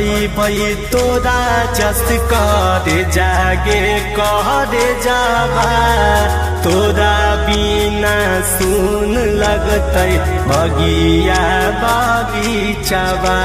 पैबै तोरा जस करे जागे करे जाबा तोरा बिना सुन लगतै बगिया बगीचाबा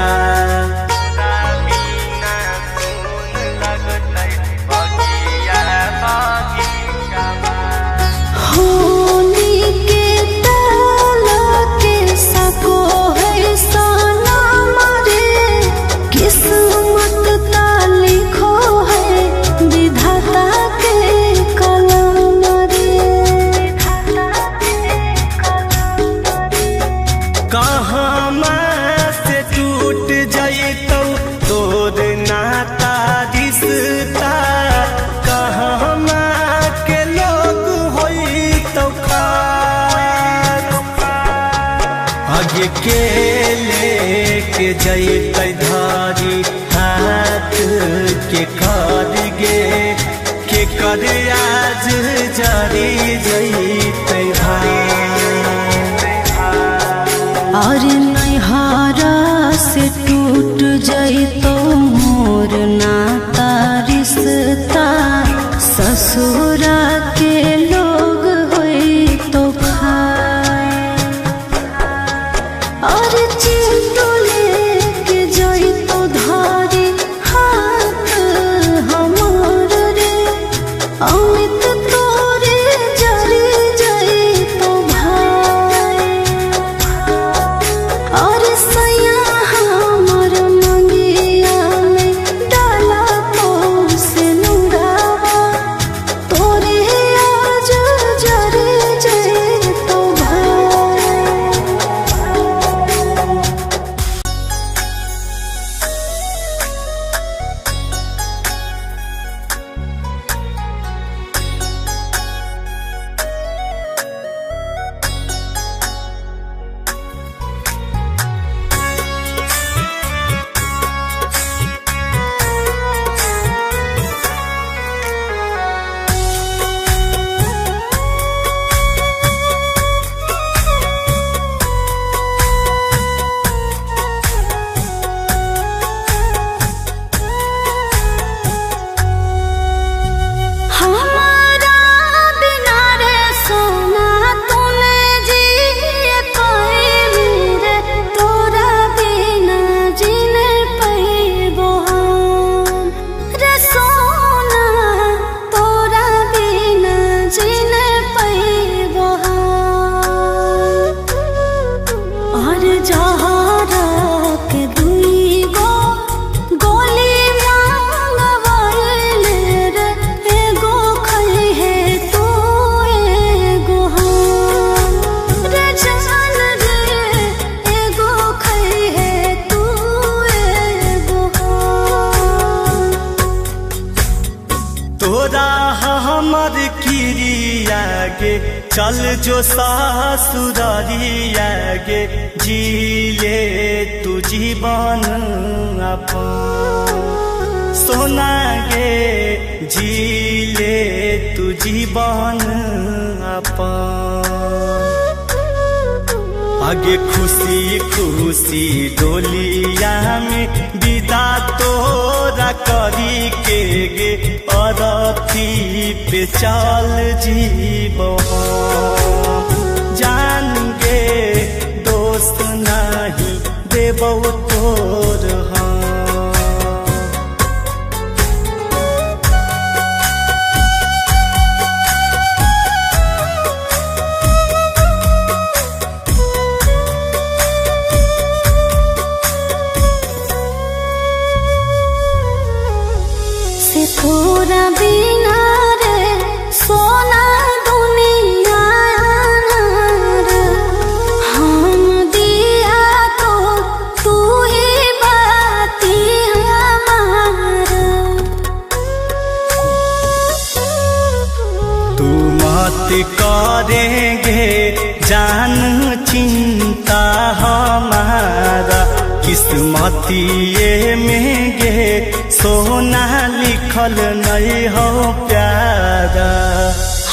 के लेके जैतै धारी हाथ के खड़गे के कर आज जारी जैतै और नैहरा से टूट जैतो मोर नाता रिश्ता ससुरा के लोग होई तो और चिंटू लेके जैतो धारी हाथ हमार रे अमित तोरे जरी जैतो भाई और सैया हमर मंगिया में डाला से नुरावा तोरे आज जरी जैतो चल जो सासुरारिया गे जीले तू जीवन अपन सोना गे जीले तू जीवन अपन आगे खुशी खुशी डोलिया में विदा तोरा करी के गे अरथी पे चल जीवो जान गे दोस्त नहीं देबो तोर तोरा बिना रे सोना दुनिया हम दिया तो तू ही बाती हमारा तू मत करेंगे जान चिंता हमारा किस्मतिए में गे सोना लिखल नहीं हो प्यारा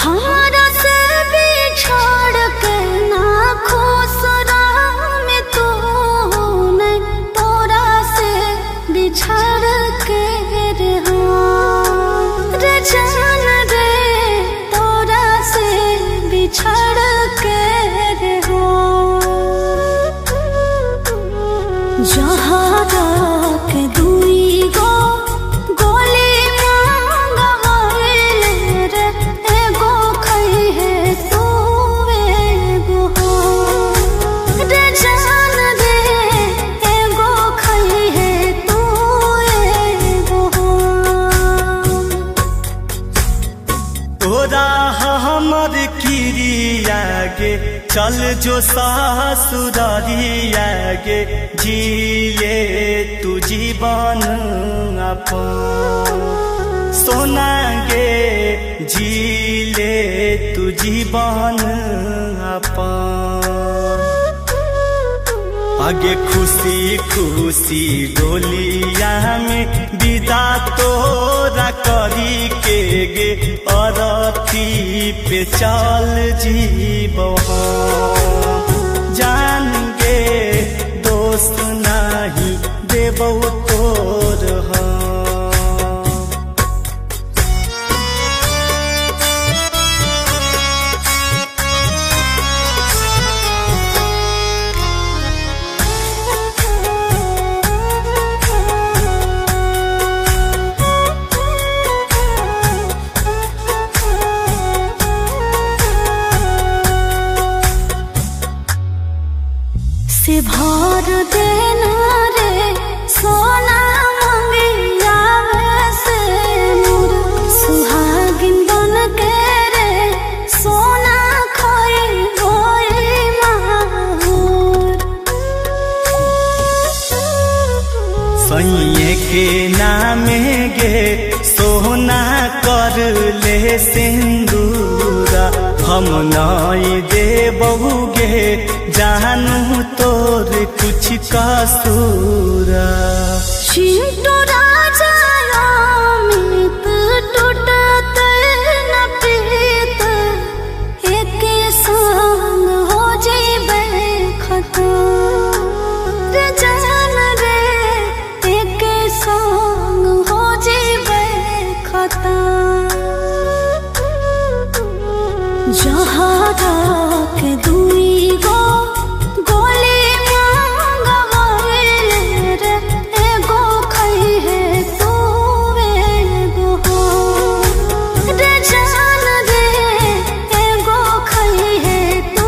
हमारा से बिछड़ के ना खुश में तू नहीं तोरा से बिछड़ जहरा के दुई गो गोली मांगवैले रे एगो खई है तू एगो रे जान दे एगो खई है तू एगो तोरा हमर किरिया गे चल जो सासुरारिया गे जिए तू जीवन अपन सोना गे जिले तू जीवन अपन आगे खुशी खुशी डोलिया में विदा तोरा करी के गे अरथी पे चल जीबो जान गे दोस्त नहीं देबो तोर से भर देना रे सोना मंगिया से मोर सुहागिन बन के रे सोना खोई होई माहौर सैये के नामे गे सोना कर ले सिंदूरा हम नहीं देबहु गे जानू तोर कुछ कसूरा चिंटू राजा अमित टूटत न प्रीत एक संग हो जेबे खतम जान रे एक संग हो जेबे खतम जहरा के दुई गो गोली मांगवैले रे एगो खई है तू एगो रे जान दे एगो खई है तू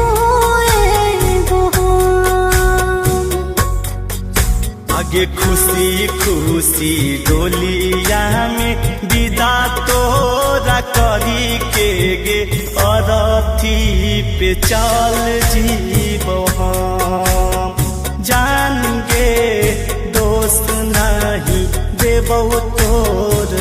एगो आगे खुशी खुशी डोलिया में विदा तोरा करी के गे अरथी पे चल जीबो जान गे दोस्त नहीं देबो तोर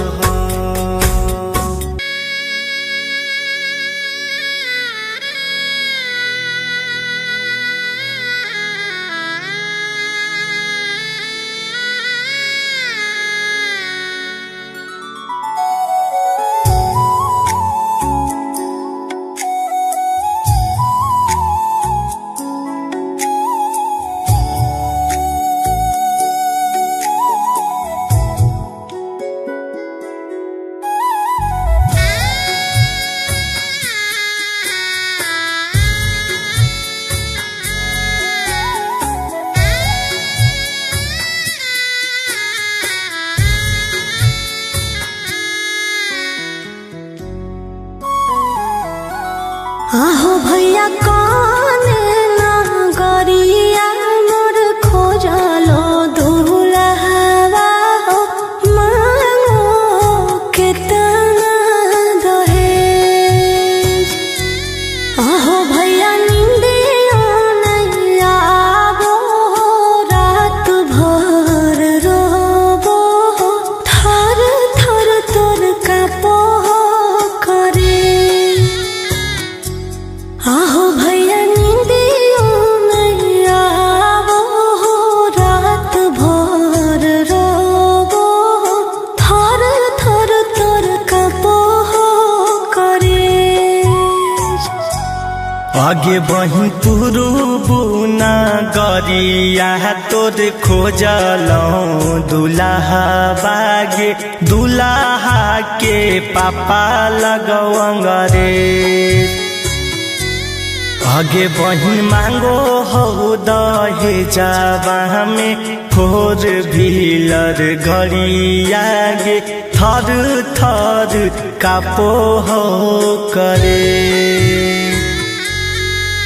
आहो भैया कौन नागरिया मोर खोजलो दुल्हवा हो मांगो केतना दहेज आहो भैया निंदिया नहीं आवो रात भर रोबो थर थर तोर कापो करे आहो भैया निंदियो नहीं आवो रात भर रोबो थर थर तोर कापो करे आगे बही पुरुबु नगरिया तोर खोजलो दुल्हा बागे दुल्हा के पापा लगवंगरे आगे बहिन मांगो हो दहेजवा में 4 व्हीलर घड़ी आगे थर थर कापो हो करे।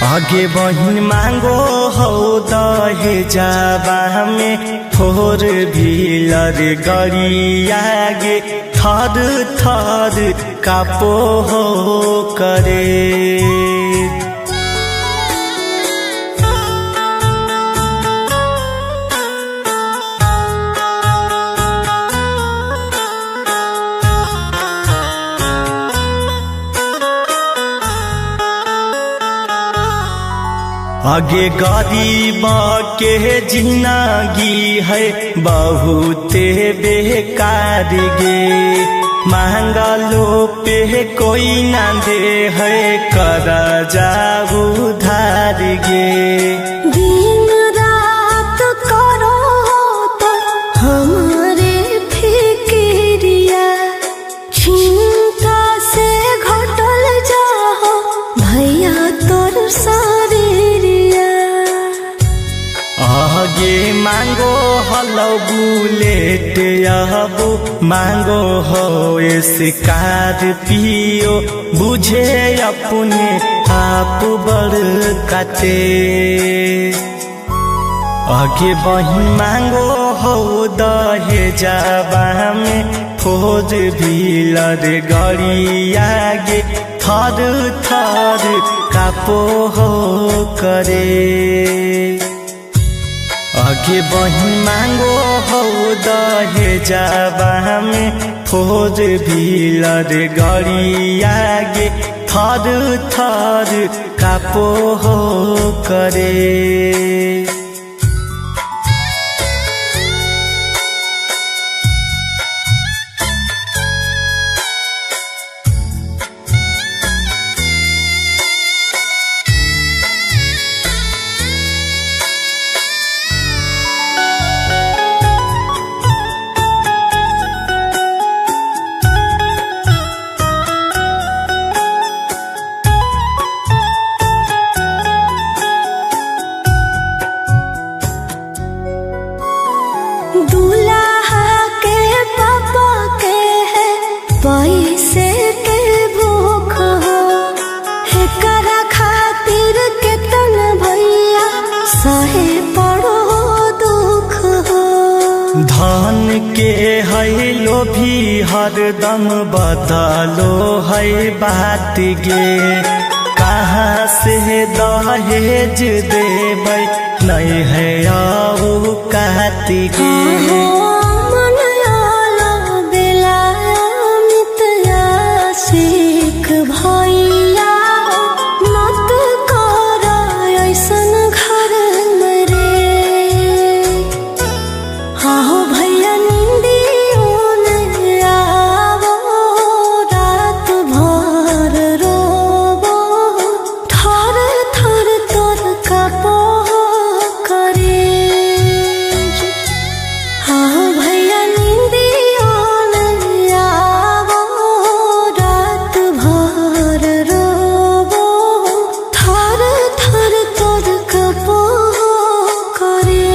आगे बहिन मांगो हो दहेजवा में 4 व्हीलर घड़ी आगे थर थर कापो हो करे। आगे गरीब के जिंदगी है बहुते बेकार गे। मांगलो पे कोई ना दे है कर्जा उधार गे। दिन रात करो तो हमारे फिक्रिया चिंता से घटल जाओ भैया तोर शरीरिया। आगे मांगो हलो बुलेट अबू मांगो हो स्कॉर्पियो बुझे अपने आप बड़ काटे। आगे बहिन मांगो हो दहेजवा में 4 व्हीलर गाड़ी आगे थर थर कापो हो करे। आगे बहिन मांगो हो दहेजवा में 4 व्हीलर गाड़ी आगे थर थर कापो हो करे। दूल्हा के पापा के है पैसे के भूख हो। एकरा खातिर केतन भैया सहे पड़ो दुख हो। धन के है लोभी हरदम बदलो है बात गे। कहाँ से दहेज देबै नहीं है आऊ कहती गे। सीख भैया मत कर ऐसन घर मरे। हाँ भैया नींदियों ने आवो रात भर रोबो थर थर तोर कापो करे। हाँ भैया नींदियों ने आवो रात भर रोबो थर थर तोर कापो करे।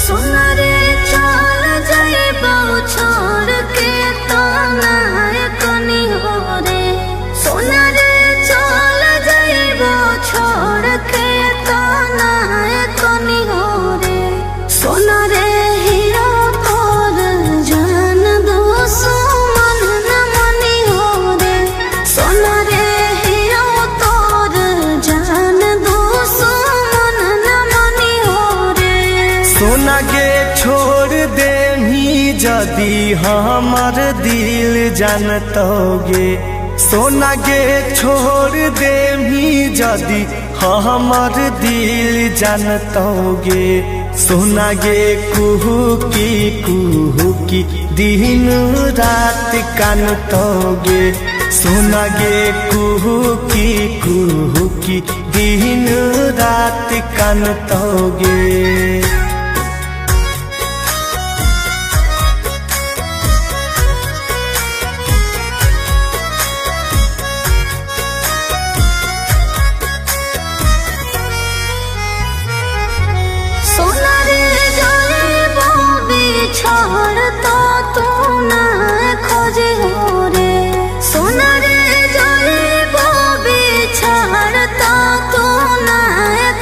सोना रे चल जाइबो छोड़ के तो नायकनी हो रे। सोना रे चल जाइबो छोड़ के तो नायकनी हो रे। सोना रे हीरो तोर जान दुश्मन न मनी हो रे। सोना रे हीरो तोर जान दुश्मन न मनी हो रे। सोना के छोड़ दे जदी हमर दिल जानतोगे सोना गे छोड़ दे मी जदी हमर दिल जानतोगे सोना गे कुहू की दिन रात कानतोगे सोना गे कुहू की दिन रात कानतोगे छोड़ तो तू ना खोजे हो रे सोना रे जोरे बोबी छोड़ तो तू ना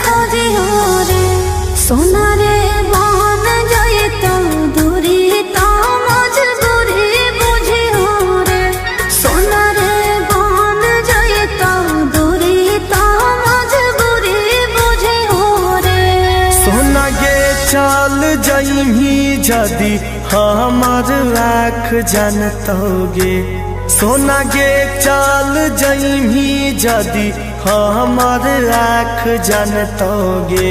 खोजे हो रे सोना रे बन जाए तो दूरी तो मजबूरी बुझी हो रे सोना रे बन जाए तो दूरी तो मजबूरी बुझी हो रे सोना गे चल जइमी जदी हमर आँख जानतोगे सोना गे चल जइमी जदी हमर आँख जानतोगे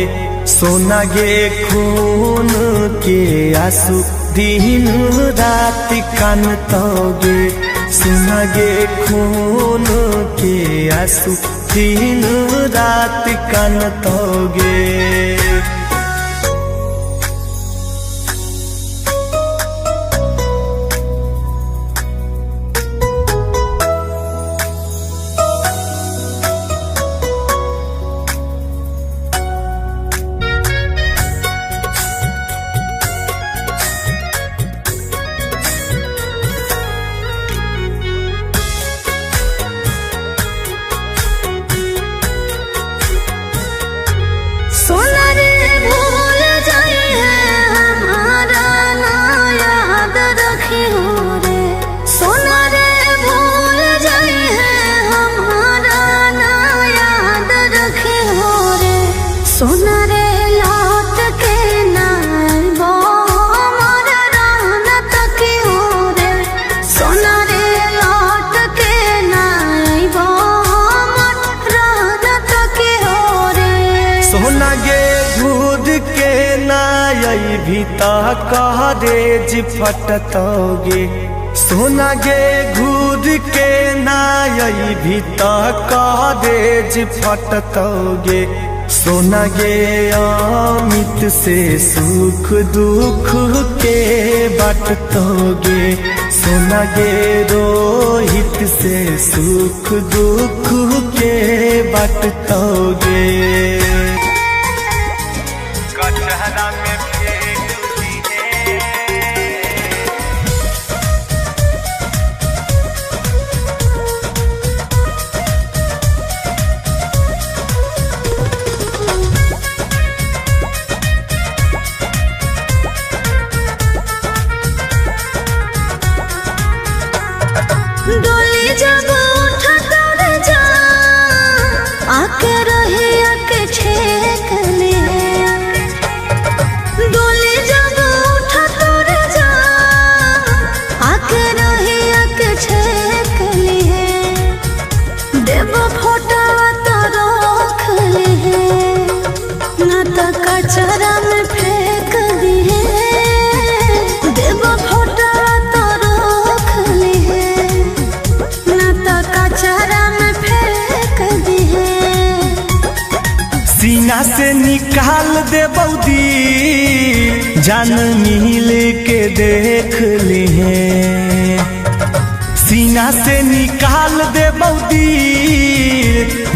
सोना गे खून के आंसू दिन रात कानतोगे सोना गे खून के आंसू दिन रात कानतोगे सोना रे भूल जाए है हमारा ना याद रखी हो रे सोना रे भूल जाए है हमारा ना याद रखी हो रे सोना रे लौट के ना वो हमारा रान तक हो रे सोना रे लौट के ना वो हमारा रान तक हो रे सोना गे दूध के नाई भीतर करेज फटतोगे सोना गे घूद के नाई भीतर करेज फटतोगे सोना गे अमित से सुख दुख के बाटतोगे सोना गे रोहित से सुख दुख के बाटतोगे कचहरा में फेंक दिए डोली जब उठा कर जा आके रहे आके छेक ले डोली जब उठा कर जा आके रहे आके छेक ले देव फोटा तो रख ले ना तो कचरा में फेंक दिए देव फोटा तो रख ले कचरा में फेंक दिए सीना से निकाल दे बौदी जान मिल के देख लिए सीना से निकाल दे बौदी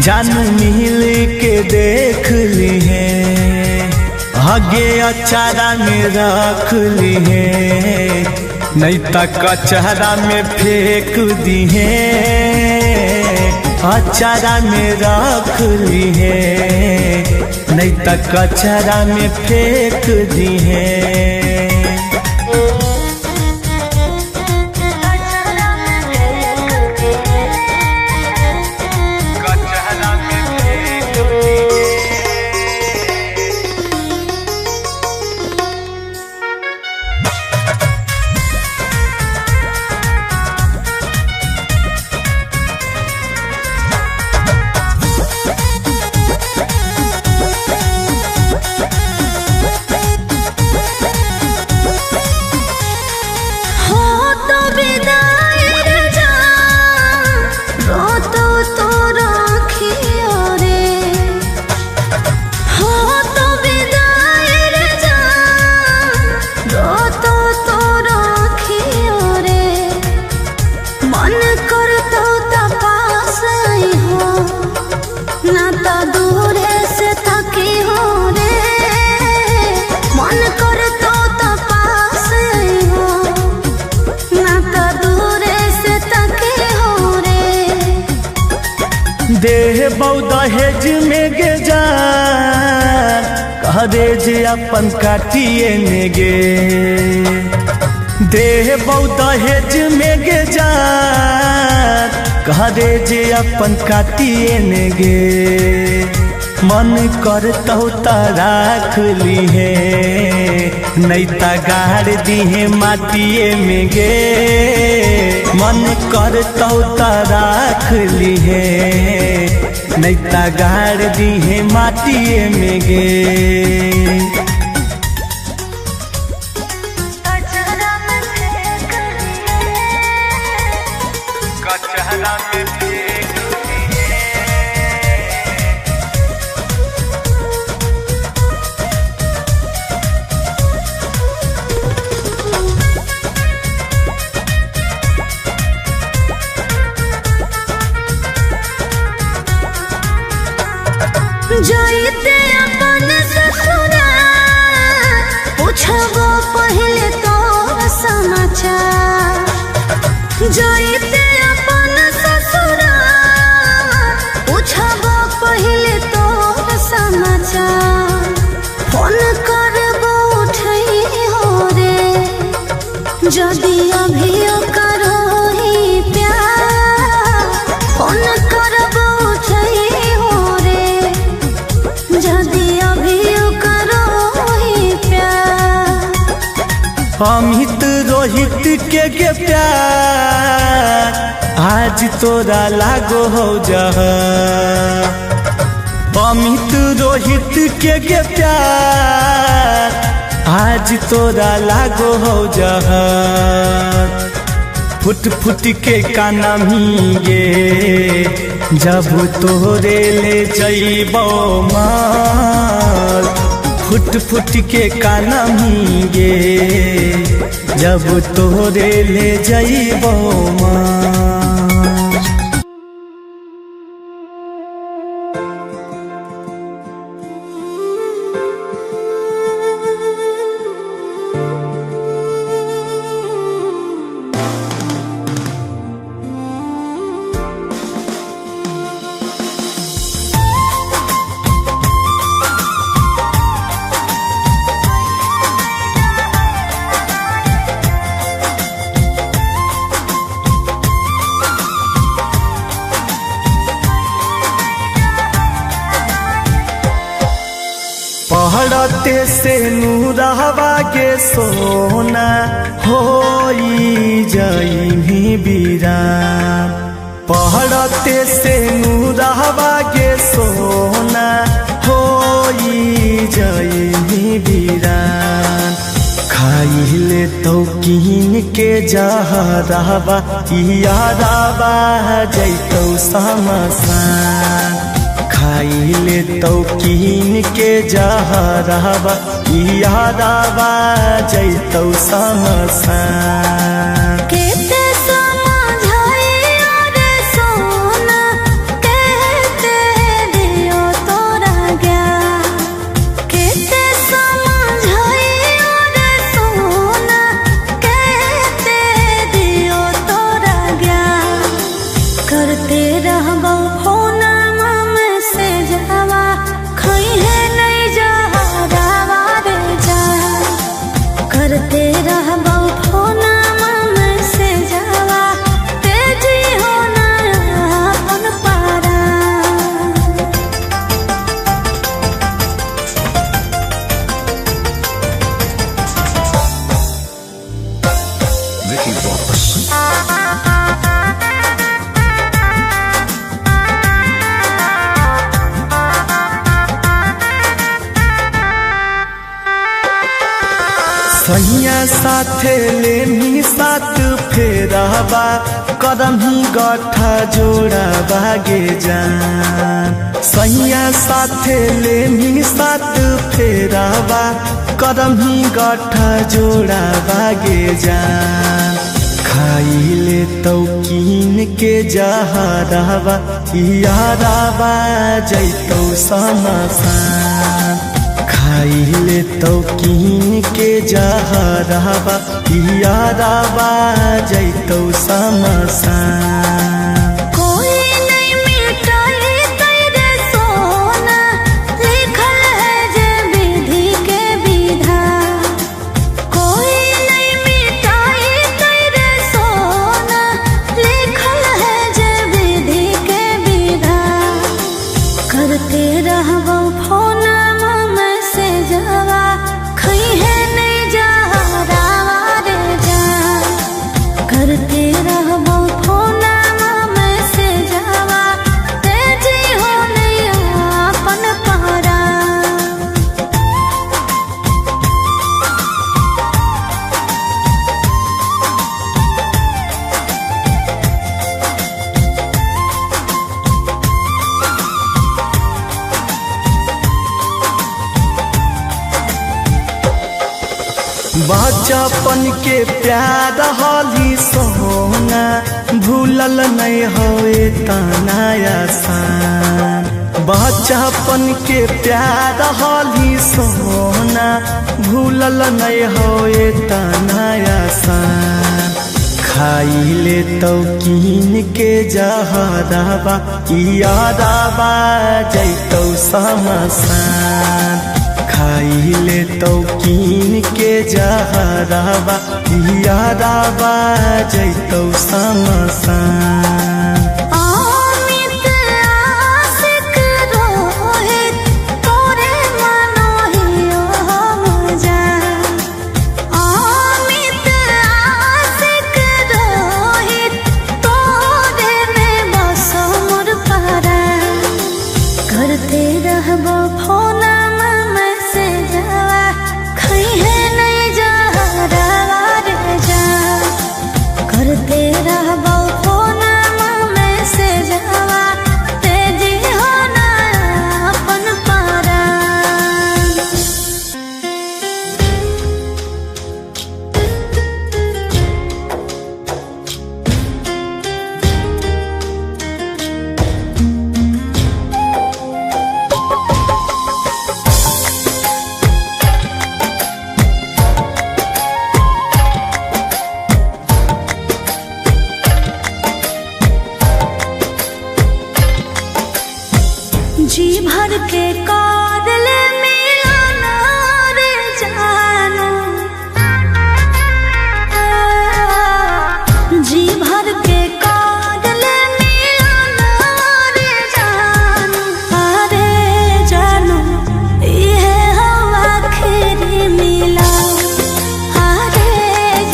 जान मिल के देख लिए आगे अचारा में रख लिए नहीं तक कचहरा में फेंक दिए अचारा में रख लिए नहीं तक कचहरा में फेंक दिए दहेज में गे जान कहरे जे अपन काटिए ने गे दहेज में गे जान कहरे जे अपन काटिए ने गे मन करतौ त राख लीहे नहीं त गाड़ दीहे माटिए में गे मन करतौ त राख लीहे नहीं त गाड़ दीहे माटिए में गे जाइते अपन ससुरा पूछबो पहले तो समाचार जाइते अपन ससुरा पूछबो पहले तो समाचार फोन करबो उठई हो रे जदि अभी करो ही प्यार फोन करबो उठई हो रे जदि अभी करो ही प्यार अमित रोहित के प्यार आज तोरा लागो हो जा अमित रोहित के प्यार आज तोरा लागो हो जा फुट फुट के काना गे जब तोरे ले जइबो माल फुट फुट के काना गे जब तोरे ले जइबो माल पहड़ते से नूरहवा के सोना होई जाई बीरान पहड़ते से नूरहवा के सोना होई जाई बीरान खाइले तो कीन के जहरवा यादवा जैतौ समसान खाइले तो कीन के जहरवा यादवा जैतौ समसान केते समझाइयो रे सोना कहते दियो तोरा ज्ञान केते समझाइयो रे सोना कहते दियो तोरा ज्ञान करते रहबो फोन से जावा खइहे नहीं जहरावा रे जा करते रहबो फोनमा में से जावा तेजी होना अपन पारा Vicky Vox. सैया साथे लेनी साथ फेराबा कदम ही गठा जोड़ा बागे जान सैया साथे लेनी साथ फेराबा कदम ही गठा जोड़ा बागे जान खाइले तो कीन के जहरवा यादवा जैतौ समसान खाइले तो कीन के जहरवा यादवा जैतौ समसान कोई नहीं मिटाई बचपन के प्यार हली सोना भूलल नहीं होए तना आसान। बचपन के प्यार हली सोना भूलल नहीं होए तना आसान। खाइले तो कीन के जहराबा यादाबा जैतौ समसान। खाइले तो कीन के जहराबा यादाबा जैतौ समसान। करते रहबो फोना मैसेज खैहे नहीं जहरावा रे जा। करते रहबो फोना मैसेज तेजी हो ना अपन पारा। जी भर के कादल मिलाना रे जानू। जी भर के कादल मिलाना रे जानू। अरे जानू ये हवा आखिरी मिला। अरे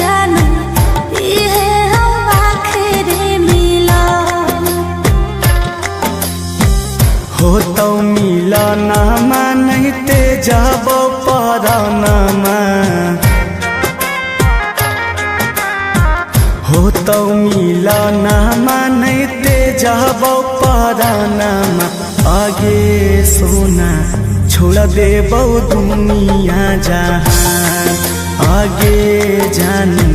जानू ये हवा आखिरी मिला। हो तो मिलनमा नहीं ते जाबो परानमा। हो तो मिलनमा नहीं ते जाबो परानमा। आगे सोना छोड़ देबो दुनिया जहान। आगे जानी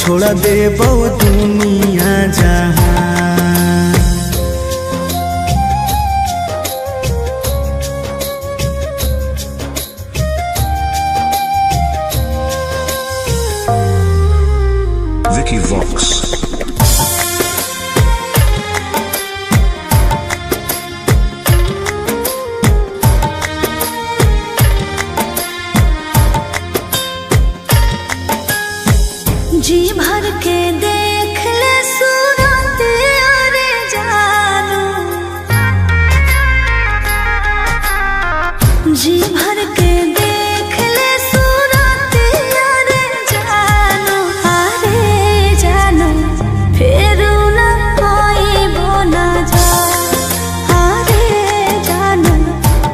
छोड़ देबो दुनिया जहान। Vicky Vox. जी भर के देख ले सूरत रे जानू। जी भर के देख ले सूरत रे जानू। अरे जानू फिर न आइबो न जा। अरे जानू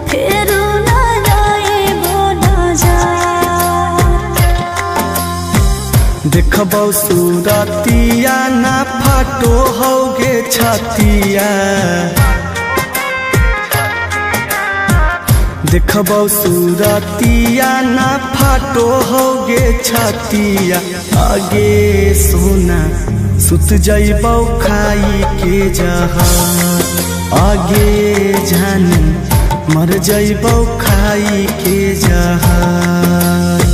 फिर न आइबो न जा। देखबौ सूरतिया ना फाटो होगे छतिया। देखबौ सूरतिया ना फाटो होगे छतिया। आगे सोना सुत जइबौ खाई के जहाज। आगे जानी मर जइबौ खाई के जहाज।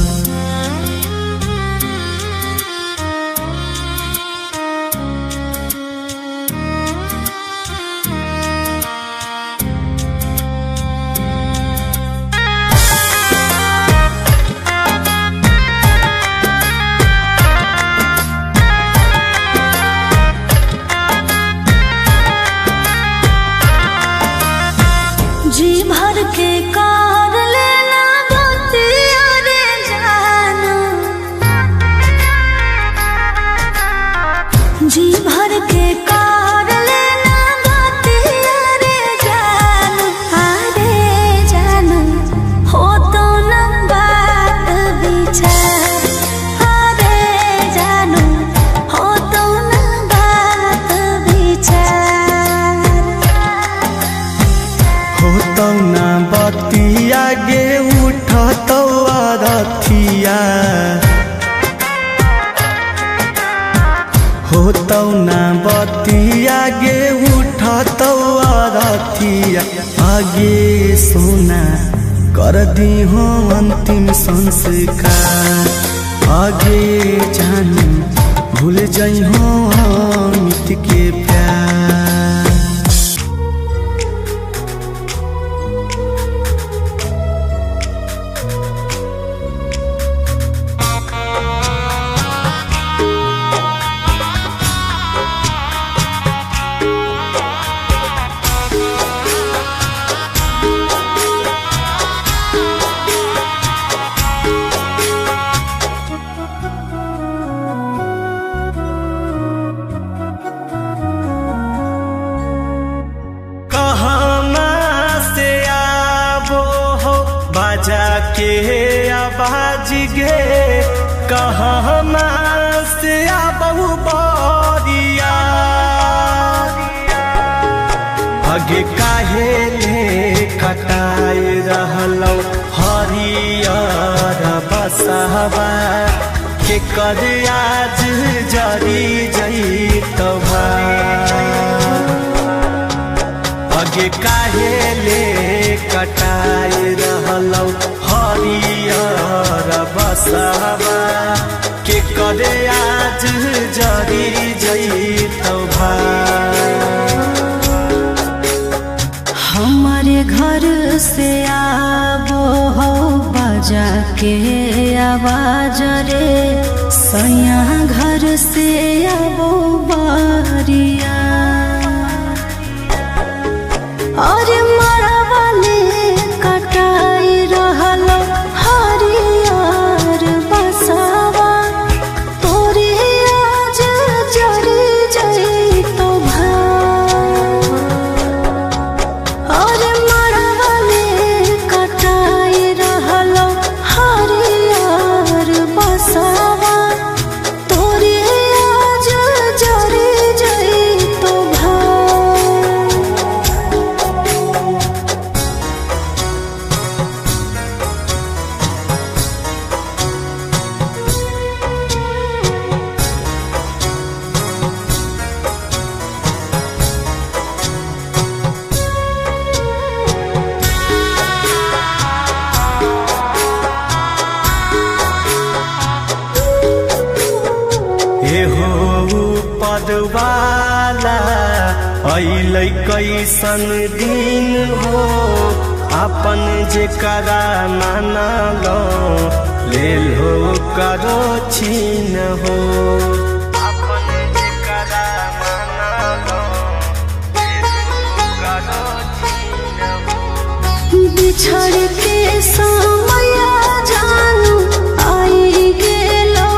जी भर के कार लेना बतिया रे जानू। जी भर के कार लेना बतिया रे जानू। अरे जानू हो तो न बात विचार। अरे जानू हो तो न बात विचार। हो तो ना बतिया गे उठतौ रथिया। होतौ ना बतिया गे उठतौ अरथिया आगे सोना कर दी हो अंतिम संस्कार आगे जानी भूल जाइ हो अमित के प्यार। बाजा के आवाज गे कहना से आबहु बरिया आगे काहे ले कटाए रहलौ हरियर बसहबा के कर आज जरी जइतौ आगे काहे ले कटाए रहलौ हरियर बसहबा के करे आज जरी जइतौ हमारे घर से आबो हो बाजा के आवाज रे सैया घर से आबो बारिया अरे मरवाले कटाई रहलो हरियर बसवा तोरे आज जरी जइतौ अरे मरवाले कटाई रहलो हरियर बसवा तोरे आज जरी जइतौ हो पदवाला अइलै कैसन दिन हो अपन जेकरा मानलो लेल हो करो छीन हो अपन जेकरा मानलो करो छीन हो बिछड़ के समय जानू आई गेलो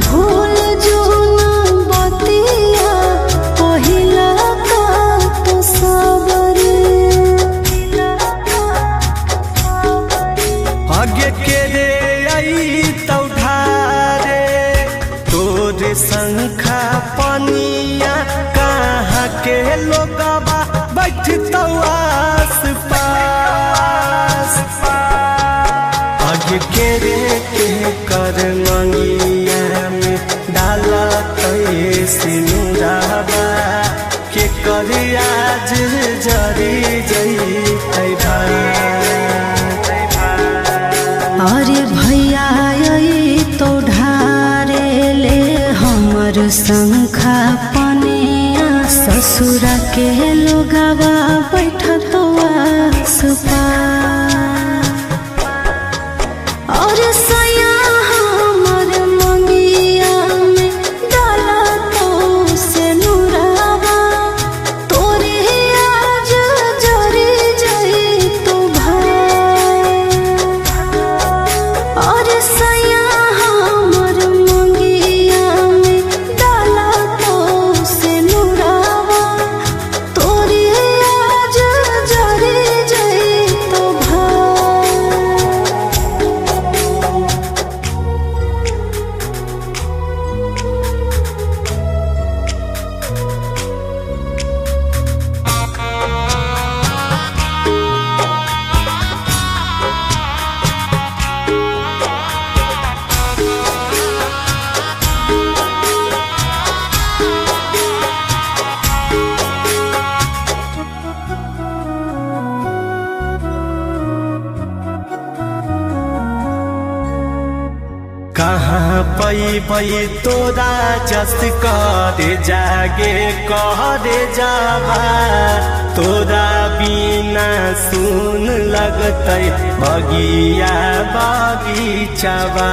भूल जो ना बतिया पहिला का तो सबरे आगे के रे आई तौ ढारे तोरे शंखा पनिया कहाँ के लोगबा बैठतौ आस पास भई तोरा जस करे जागे करे जावा तोरा बिना सुन लगतै बगिया बगीचावा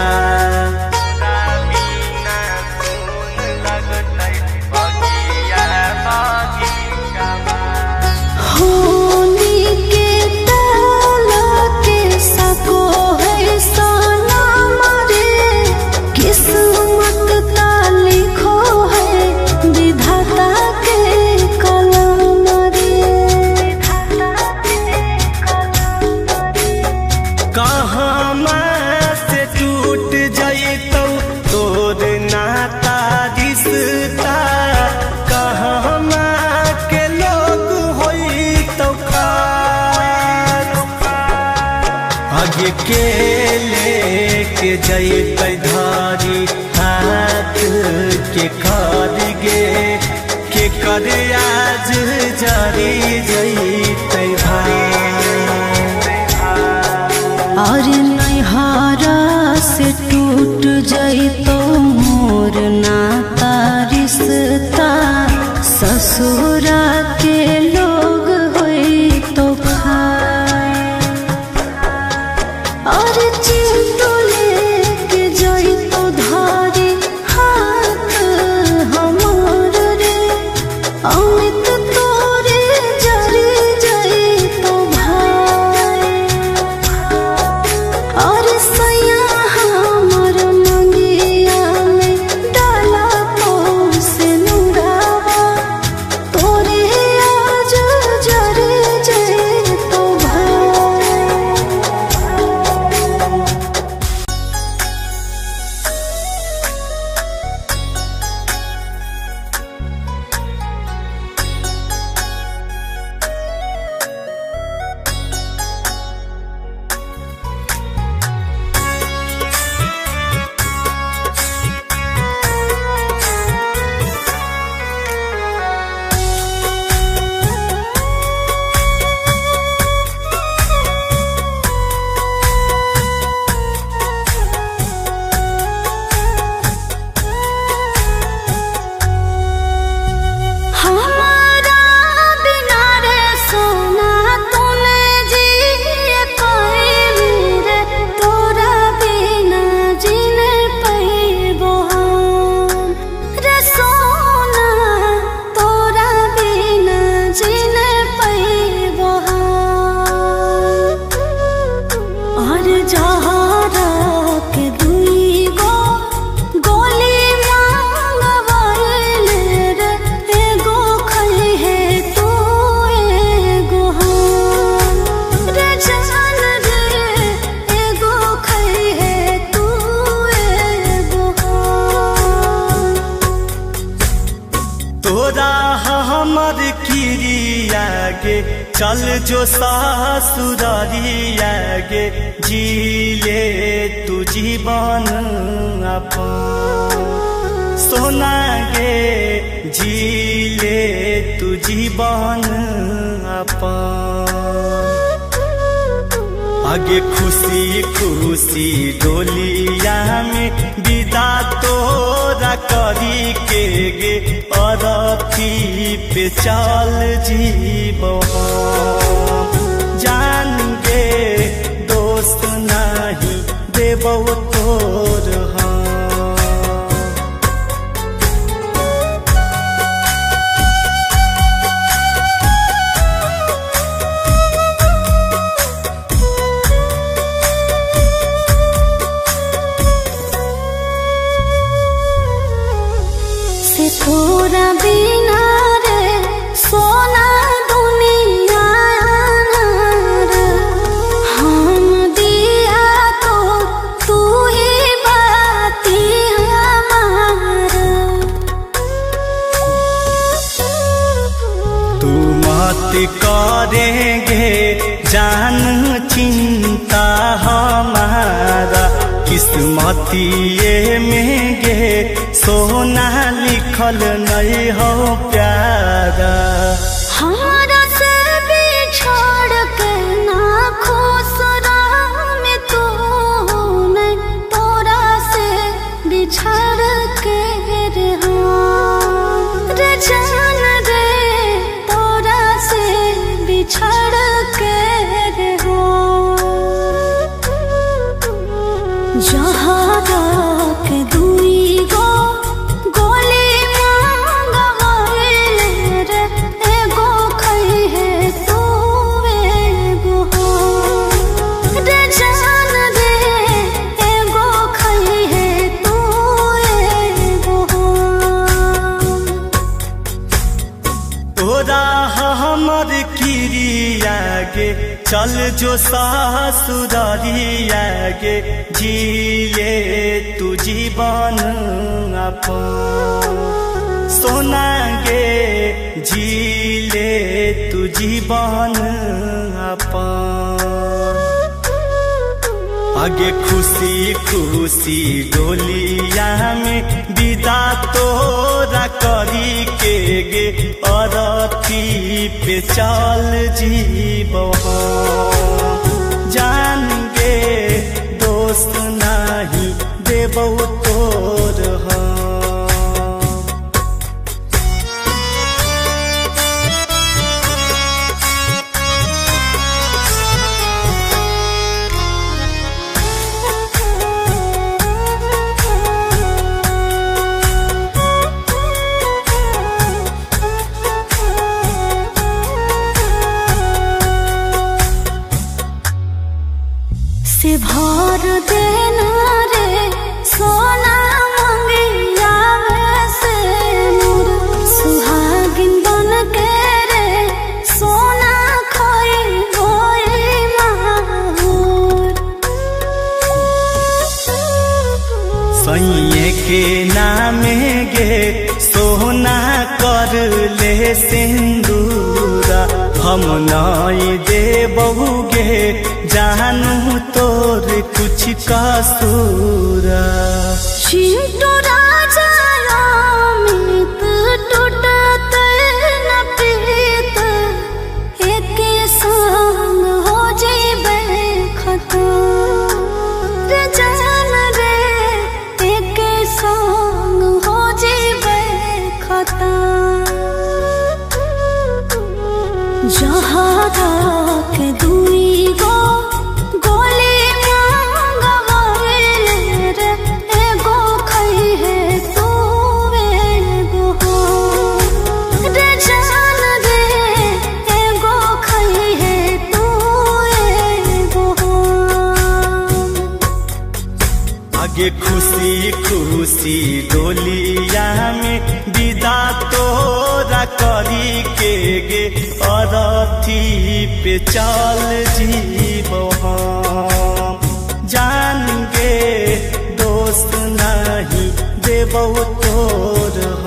के लेके जैतै धारी हाथ के खड़गे के करे आज जारी जैतै भाई और नैहरा से टूट जैतो मोर नाता रिश्ता ससुरा के लोग होई तो और चिंटू लेके जैतो धारी हाथ हमार रे अमित तोरे जरी जैतो भाई और सैया हमर मंगिया में डाला से नुरावा तोरे आज जरी जैतो भाई चल जो सासुरारिया गे जीले तू जीवन अपन सोना गे जीले तू जीवन अपन आगे खुशी खुशी डोलिया में विदा तोरा करी के गे अरथी पे चल जीवो जान गे दोस्त नहीं देबो तोर तोरा बिना रे सोना दुनिया हम दिया तो तू ही बाती हमारा तू मत करेंगे जान चिंता हमारा किस्मतिए में गे सोना लिखल नहीं हो प्यारा हमारा से बिछड़ के ना खुश में तू नहीं तोरा से बिछड़ जहाँ के दुई गो गोली मांगवाइले रे, एगो खई है तू एगो रे जान दे, एगो खई है तू एगो। तोरा हमर किरिया गे चल जो सासुरारिया गे, जिए तू जीवन अपन सोना गे, जिले तू जीवन अपन। आगे खुशी खुशी डोलिया में विदा तोरा करी के गे, अरथी पे चल जीबो जान गे, दोस्त नाही देबो तोर हम। से भर देना रे सोना मंगिया से मोर, सुहागिन बन के रे सोना खोई होई माहौर। सैये के नामे गे सोना कर ले सिंदूरा, हम नाई देबहु गे जानू तोर कुछ कसूरा। चिंटू राजा अमित टूटत न प्रीत, एक संग हो जेबे खतम रे जान रे, एक संग हो जेबे खतम। जहाँ के दुई गो गोली मांगवाइले रे, एगो खई है तू एगो रे जान दे, एगो खई है तू एगो। आगे खुशी खुशी डोलिया में विदा तोरा करी के गे, अरथी पे चल जीबो हम जान गे, दोस्त नहीं देबो तोर हम।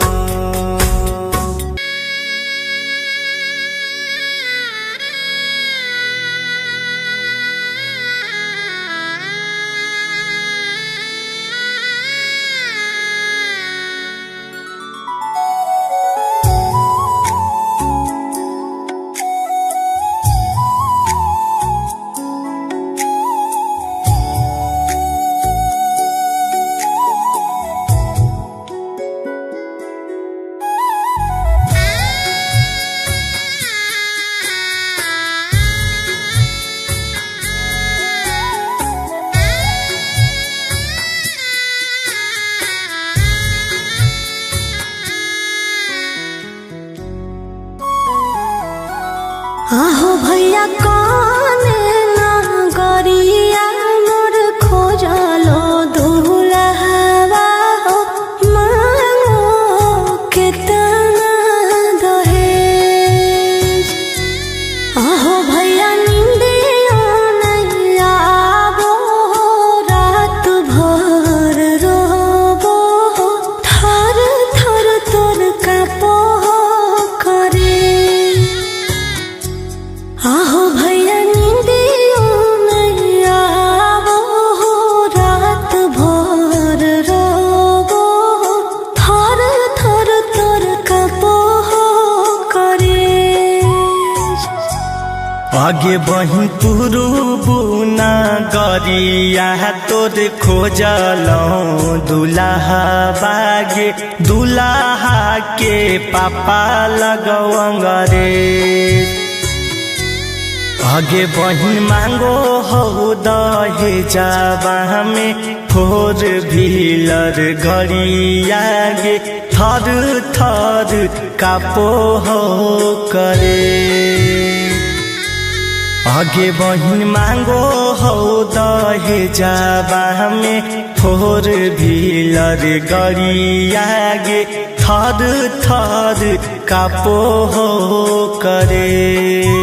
आहो भैया कौन ना गरिया मोर खोजलो दुल्हवा हो, मांगो केतना दहेज। आहो भैया निंदिया नहीं आवो, रात भर रोबो, थर थर तोर कापो करे। आहो भैया निंदियो नहीं आवो, रात भर रोबो, थर थर तोर कापो करे। आगे बही पुरुबु ना गरिया तोर खोजलो दुल्हा बागे, दुल्हा के पापा लगवंगरे। आगे बहिन मांगो हो दहे जाबा में फोर व्हीलर घड़ी आगे थर थर कापो हो करे। आगे बहिन मांगो हो दहे जाबा में फोर व्हीलर घड़ी आगे थर थर कापो हो करे।